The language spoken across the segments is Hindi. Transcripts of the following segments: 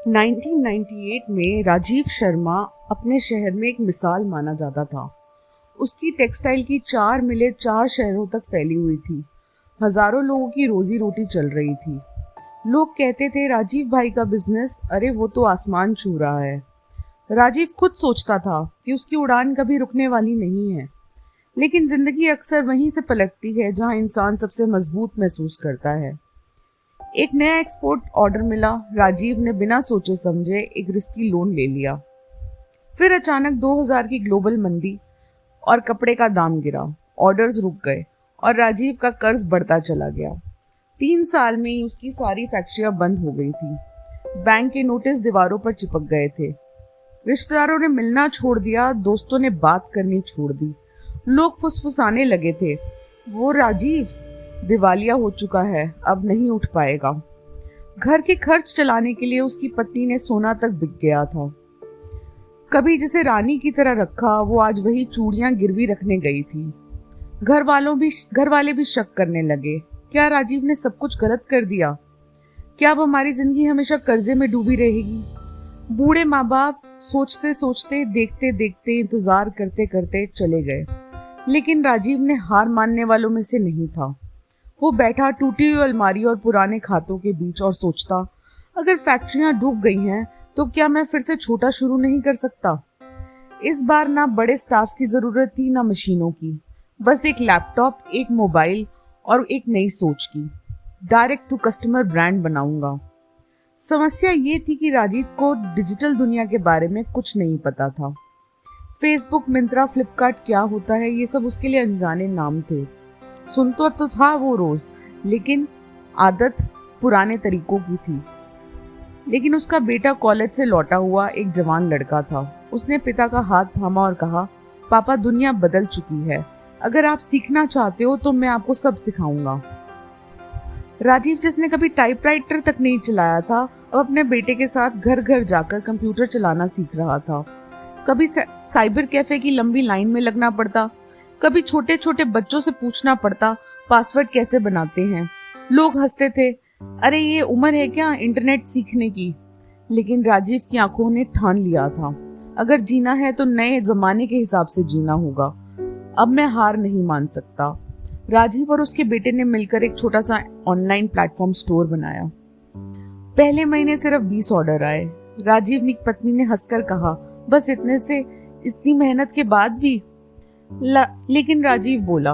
1998 में राजीव शर्मा अपने शहर में एक मिसाल माना जाता था। उसकी टेक्सटाइल की 4 मिलें 4 शहरों तक फैली हुई थी। हजारों लोगों की रोजी रोटी चल रही थी। लोग कहते थे राजीव भाई का बिजनेस, अरे वो तो आसमान छू रहा है। राजीव खुद सोचता था कि उसकी उड़ान कभी रुकने वाली नहीं है। लेकिन जिंदगी अक्सर वहीं से पलटती है जहां इंसान सबसे मजबूत महसूस करता है। एक नया एक्सपोर्ट ऑर्डर मिला। राजीव ने बिना सोचे समझे एक रिस्की लोन ले लिया। फिर अचानक 2000 की ग्लोबल मंदी और कपड़े का दाम गिरा। ऑर्डर्स रुक गए और राजीव का कर्ज बढ़ता चला गया। 3 साल में ही उसकी सारी फैक्ट्रियां बंद हो गई थी। बैंक के नोटिस दीवारों पर चिपक गए थे। रिश्तेदारों ने मिलना छोड़ दिया, दोस्तों ने बात करनी छोड़ दी। लोग फुसफुसाने लगे थे, वो राजीव दिवालिया हो चुका है, अब नहीं उठ पाएगा। घर के खर्च चलाने के लिए उसकी पत्नी ने सोना तक बिक गया था। कभी जिसे रानी की तरह रखा, वो आज वही चूड़ियां गिरवी रखने गई थी। घर वाले भी शक करने लगे, क्या राजीव ने सब कुछ गलत कर दिया? क्या अब हमारी जिंदगी हमेशा कर्जे में डूबी रहेगी? बूढ़े माँ बाप सोचते सोचते, देखते देखते, इंतजार करते करते चले गए। लेकिन राजीव ने हार मानने वालों में से नहीं था। वो बैठा टूटी हुई अलमारी और पुराने खातों के बीच और सोचता, अगर फैक्ट्रियां डूब गई हैं तो क्या मैं फिर से छोटा शुरू नहीं कर सकता? इस बार ना बड़े स्टाफ की जरूरत थी, ना मशीनों की, बस एक लैपटॉप, एक मोबाइल और एक नई सोच की। डायरेक्ट टू कस्टमर ब्रांड बनाऊंगा। समस्या ये थी कि राजीव को डिजिटल दुनिया के बारे में कुछ नहीं पता था। फेसबुक, मिंत्रा, फ्लिपकार्ट क्या होता है, ये सब उसके लिए अनजाने नाम थे। सुनता तो था वो रोज, लेकिन आदत पुराने तरीकों की थी। लेकिन उसका बेटा कॉलेज से लौटा हुआ एक जवान लड़का था। उसने पिता का हाथ थामा और कहा, पापा दुनिया बदल चुकी है, अगर आप सीखना चाहते हो तो मैं आपको सब सिखाऊंगा। राजीव, जिसने कभी टाइपराइटर तक नहीं चलाया था, अब अपने बेटे के साथ घर घर जाकर कंप्यूटर चलाना सीख रहा था। कभी साइबर कैफे की लंबी लाइन में लगना पड़ता, कभी छोटे छोटे बच्चों से पूछना पड़ता पासवर्ड कैसे बनाते हैं। लोग हंसते थे, अरे ये उम्र है क्या इंटरनेट सीखने की? लेकिन राजीव की आंखों ने ठान लिया था, अगर जीना है तो नए जमाने के हिसाब से जीना होगा। अब मैं हार नहीं मान सकता। राजीव और उसके बेटे ने मिलकर एक छोटा सा ऑनलाइन प्लेटफॉर्म स्टोर बनाया। पहले महीने सिर्फ 20 ऑर्डर आए। राजीव की पत्नी ने हंसकर कहा, बस इतने से, इतनी मेहनत के बाद भी? लेकिन राजीव बोला,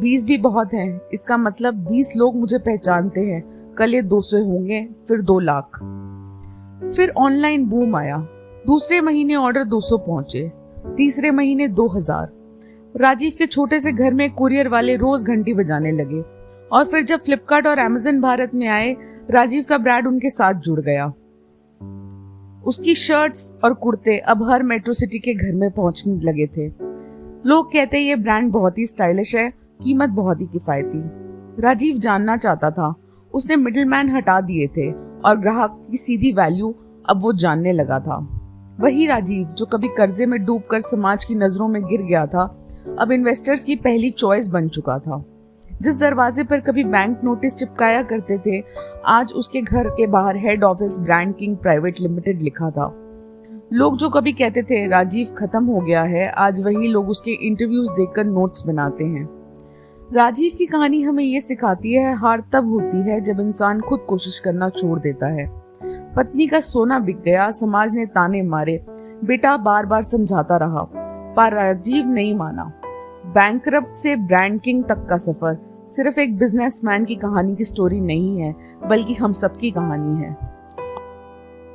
20 भी बहुत हैं, इसका मतलब 20 लोग मुझे पहचानते हैं, कल ये 200 होंगे, फिर 2 लाख। फिर ऑनलाइन बूम आया। दूसरे महीने ऑर्डर 200 पहुंचे, तीसरे महीने 2000। राजीव के छोटे से घर में कुरियर वाले रोज घंटी बजाने लगे। और फिर जब फ्लिपकार्ट और अमेज़न भारत में आए, राजीव का ब्रांड उनके साथ जुड़ गया। उसकी शर्ट्स और कुर्ते अब हर मेट्रो सिटी के घर में पहुंचने लगे थे। लोग कहते ये ब्रांड बहुत ही स्टाइलिश है, कीमत बहुत ही किफायती। राजीव जानना चाहता था, उसने मिडिलमैन हटा दिए थे और ग्राहक की सीधी वैल्यू अब वो जानने लगा था। वही राजीव जो कभी कर्जे में डूबकर समाज की नजरों में गिर गया था, अब इन्वेस्टर्स की पहली चॉइस बन चुका था। जिस दरवाजे पर कभी बैंक नोटिस चिपकाया करते थे, आज उसके घर के बाहर head office brand king private limited लिखा था। लोग जो कभी कहते थे राजीव खत्म हो गया है, आज वही लोग उसके इंटरव्यूज देखकर नोट्स बनाते हैं। राजीव की कहानी हमें ये सिखाती है, हार तब होती है जब इंसान खुद कोशिश करना छोड़ देता है। पत्नी का सोना बिक गया, समाज ने ताने मारे, बेटा बार बार समझाता रहा, पर राजीव नहीं माना। बैंकरप्ट से ब्रांड किंग तक का सफर सिर्फ एक बिजनेसमैन की कहानी की स्टोरी नहीं है, बल्कि हम सबकी कहानी है।